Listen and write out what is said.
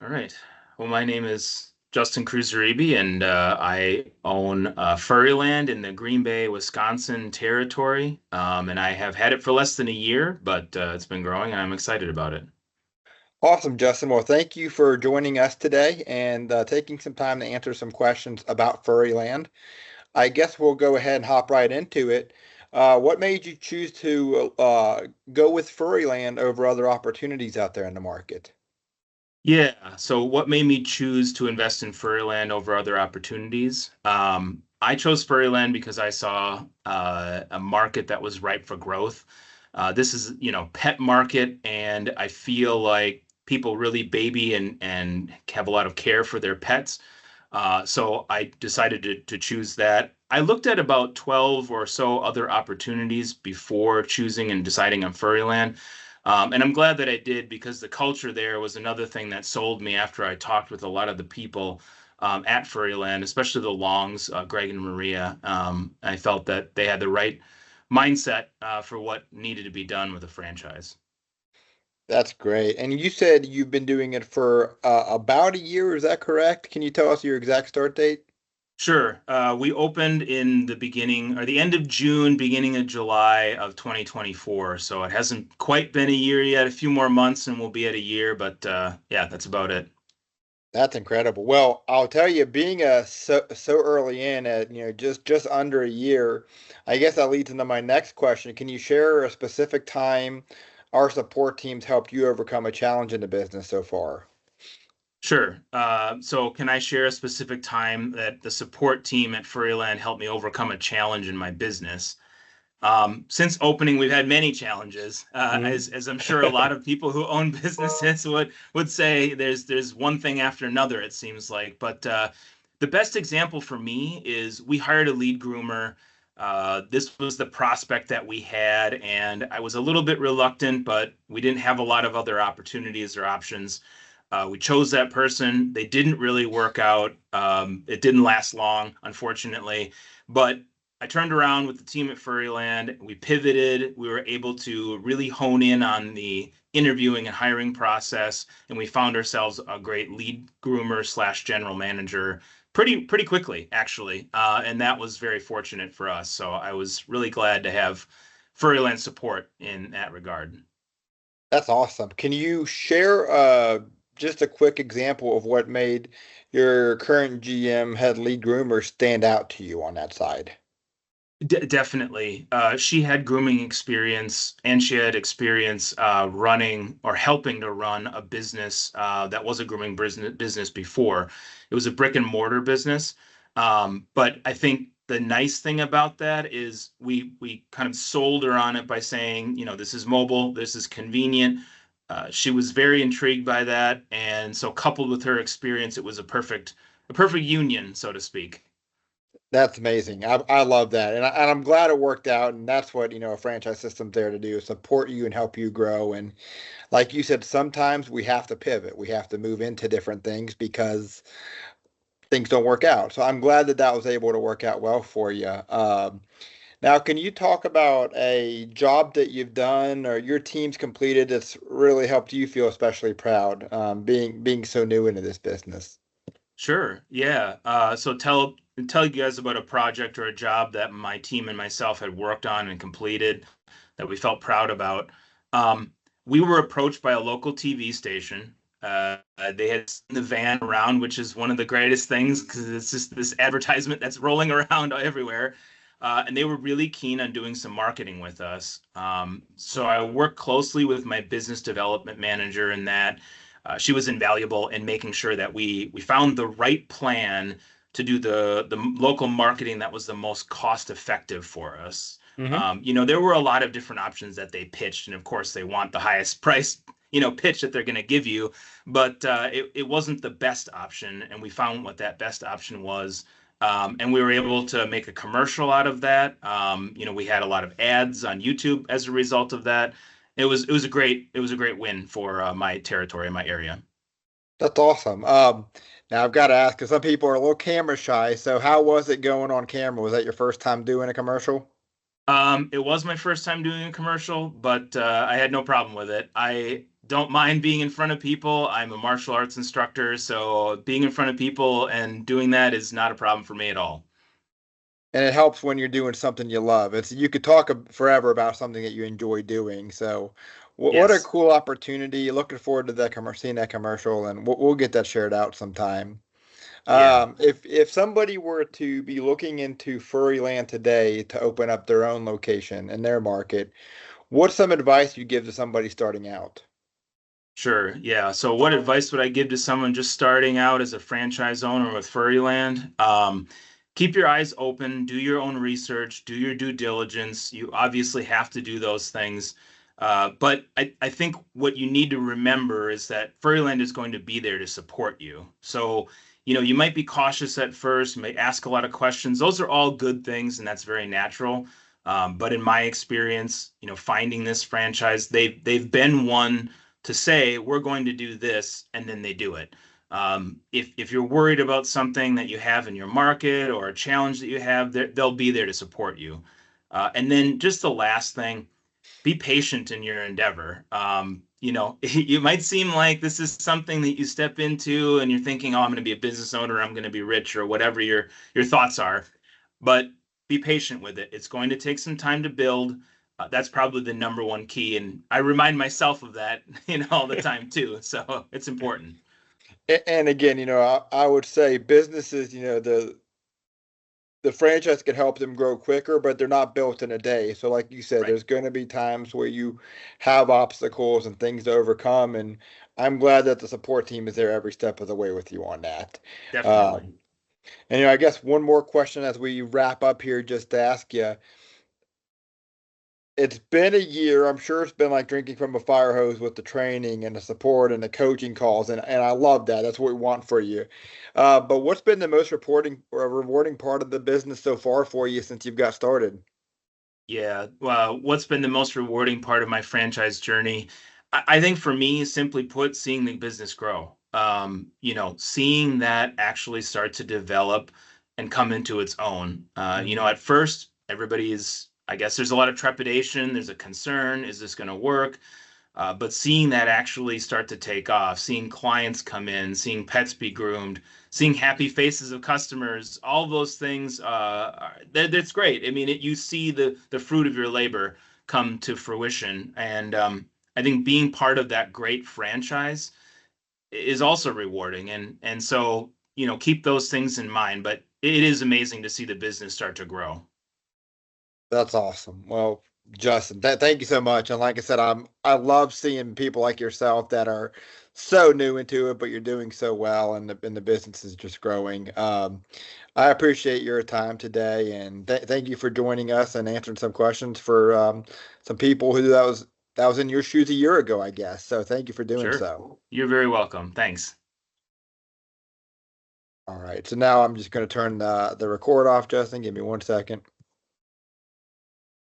All right. Well, my name is Justin Cruz-Uribe, and I own Furryland in the Green Bay, Wisconsin territory. And I have had it for less than a year, but it's been growing, and I'm excited about it. Awesome, Justin. Well, thank you for joining us today and taking some time to answer some questions about Furryland. I guess we'll go ahead and hop right into it. What made you choose to go with Furryland over other opportunities out there in the market? Yeah. So, what made me choose to invest in Furryland over other opportunities? I chose Furryland because I saw a market that was ripe for growth. This is, pet market, and I feel like people really baby and have a lot of care for their pets. So I decided to choose that. I looked at about 12 or so other opportunities before choosing and deciding on Furryland. And I'm glad that I did because the culture there was another thing that sold me after I talked with a lot of the people at Furryland, especially the Longs, Greg and Maria. I felt that they had the right mindset for what needed to be done with a franchise. That's great. And you said you've been doing it for about a year, is that correct? Can you tell us your exact start date? Sure. We opened in the beginning or the end of June, beginning of July of 2024. So it hasn't quite been a year yet, a few more months and we'll be at a year, but yeah, that's about it. That's incredible. Well, I'll tell you, being so early in at just under a year, I guess that leads into my next question. Can you share a specific time our support teams helped you overcome a challenge in the business so far? Sure. So can I share a specific time that the support team at Furryland helped me overcome a challenge in my business? Since opening, we've had many challenges, Mhm. as I'm sure a lot of people who own businesses would say. There's one thing after another, it seems like. But the best example for me is we hired a lead groomer. This was the prospect that we had, and I was a little bit reluctant, but we didn't have a lot of other opportunities or options. We chose that person. They didn't really work out. It didn't last long, unfortunately. But I turned around with the team at Furryland. We pivoted. We were able to really hone in on the interviewing and hiring process, and we found ourselves a great lead groomer slash general manager pretty quickly, actually. And that was very fortunate for us. So I was really glad to have Furryland support in that regard. That's awesome. Can you share just a quick example of what made your current GM head lead groomer stand out to you on that side? Definitely. She had grooming experience and she had experience running or helping to run a business that was a grooming business before. It was a brick and mortar business. But I think the nice thing about that is we kind of sold her on it by saying, this is mobile, this is convenient. She was very intrigued by that, and so coupled with her experience, it was a perfect union, so to speak. That's amazing. I love that. And I'm glad it worked out. And that's what, a franchise system's there to do, is support you and help you grow. And like you said, sometimes we have to pivot. We have to move into different things because things don't work out. So I'm glad that that was able to work out well for you. Now, can you talk about a job that you've done or your team's completed that's really helped you feel especially proud, being so new into this business? Sure. Yeah. So tell you guys about a project or a job that my team and myself had worked on and completed that we felt proud about. We were approached by a local TV station. They had seen the van around, which is one of the greatest things because it's just this advertisement that's rolling around everywhere. And they were really keen on doing some marketing with us. So I worked closely with my business development manager in that. She was invaluable in making sure that we found the right plan to do the local marketing that was the most cost effective for us. Hmm. There were a lot of different options that they pitched, and of course, they want the highest price, pitch that they're going to give you. But it wasn't the best option, and we found what that best option was. And we were able to make a commercial out of that. We had a lot of ads on YouTube as a result of that. It was a great win for my territory, my area. That's awesome. Now I've got to ask, because some people are a little camera shy. So how was it going on camera? Was that your first time doing a commercial? It was my first time doing a commercial, but I had no problem with it. I don't mind being in front of people. I'm a martial arts instructor, so being in front of people and doing that is not a problem for me at all. And it helps when you're doing something you love. It's you could talk forever about something that you enjoy doing. So, what a Yes. cool opportunity! Looking forward to that seeing that commercial, and we'll get that shared out sometime. Yeah. If somebody were to be looking into Furryland today to open up their own location in their market, what's some advice you give to somebody starting out? Sure. Yeah. So, what advice would I give to someone just starting out as a franchise owner with Furryland? Keep your eyes open, do your own research, do your due diligence. You obviously have to do those things. But I think what you need to remember is that Furryland is going to be there to support you. So, you might be cautious at first, you may ask a lot of questions. Those are all good things, and that's very natural. But in my experience, finding this franchise, they've been one to say we're going to do this, and then they do it. If you're worried about something that you have in your market or a challenge that you have, they'll be there to support you. And then just the last thing, be patient in your endeavor. You might seem like this is something that you step into and you're thinking, oh, I'm going to be a business owner, I'm going to be rich, or whatever your thoughts are. But be patient with it. It's going to take some time to build. That's probably the number one key, and I remind myself of that, all the time too. So it's important. And again, I would say businesses, the franchise can help them grow quicker, but they're not built in a day. So, like you said, Right. there's going to be times where you have obstacles and things to overcome. And I'm glad that the support team is there every step of the way with you on that. Definitely. Um, and I guess one more question as we wrap up here, just to ask you, it's been a year. I'm sure it's been like drinking from a fire hose with the training and the support and the coaching calls, and I love that. That's what we want for you. But what's been the most reporting or rewarding part of the business so far for you since you've got started? Yeah. Well, what's been the most rewarding part of my franchise journey? I think for me, simply put, seeing the business grow. Seeing that actually start to develop and come into its own. Mhm. At first, I guess there's a lot of trepidation, there's a concern, is this going to work? But seeing that actually start to take off, seeing clients come in, seeing pets be groomed, seeing happy faces of customers, all those things, that's great. I mean, you see the fruit of your labor come to fruition, and I think being part of that great franchise is also rewarding, and so keep those things in mind. But it is amazing to see the business start to grow. That's awesome. Well, Justin, thank you so much. And like I said, I love seeing people like yourself that are so new into it, but you're doing so well, and the business is just growing. I appreciate your time today, and thank you for joining us and answering some questions for some people who that was in your shoes a year ago, I guess. So thank you for doing Sure. so. You're very welcome. Thanks. All right. So now I'm just going to turn the record off, Justin. Give me 1 second.